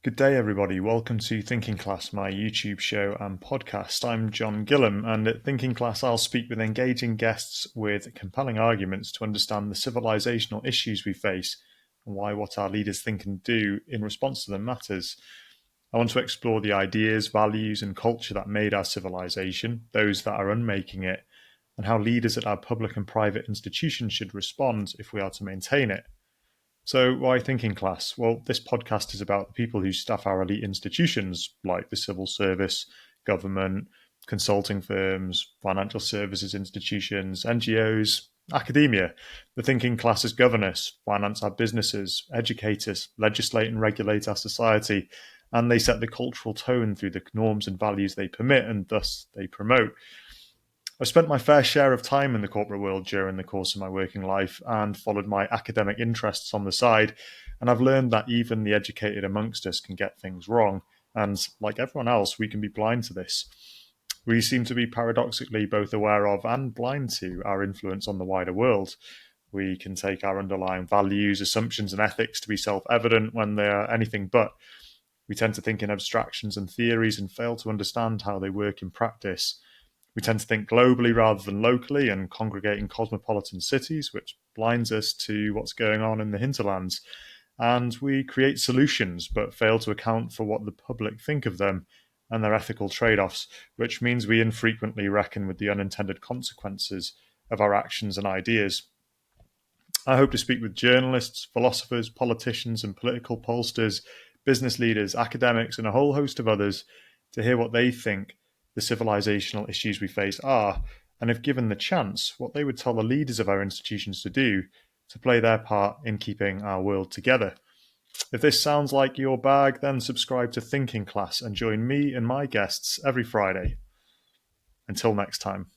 Good day, everybody. Welcome to Thinking Class, my YouTube show and podcast. I'm John Gillam, and at Thinking Class, I'll speak with engaging guests with compelling arguments to understand the civilizational issues we face and why what our leaders think and do in response to them matters. I want to explore the ideas, values, and culture that made our civilization, those that are unmaking it, and how leaders at our public and private institutions should respond if we are to maintain it. So, why Thinking Class? Well, this podcast is about the people who staff our elite institutions like the civil service, government, consulting firms, financial services institutions, NGOs, academia. The thinking classes govern us, finance our businesses, educate us, legislate and regulate our society, and they set the cultural tone through the norms and values they permit and thus they promote. I've spent my fair share of time in the corporate world during the course of my working life and followed my academic interests on the side. And I've learned that even the educated amongst us can get things wrong. And like everyone else, we can be blind to this. We seem to be paradoxically both aware of and blind to our influence on the wider world. We can take our underlying values, assumptions, and ethics to be self evident when they are anything but. We tend to think in abstractions and theories and fail to understand how they work in practice. We tend to think globally rather than locally and congregate in cosmopolitan cities, which blinds us to what's going on in the hinterlands. And we create solutions but fail to account for what the public think of them and their ethical trade offs, which means we infrequently reckon with the unintended consequences of our actions and ideas. I hope to speak with journalists, philosophers, politicians, and political pollsters, business leaders, academics, and a whole host of others to hear what they think the civilizational issues we face are, and if given the chance, what they would tell the leaders of our institutions to do to play their part in keeping our world together. If this sounds like your bag, then subscribe to Thinking Class and join me and my guests every Friday. Until next time.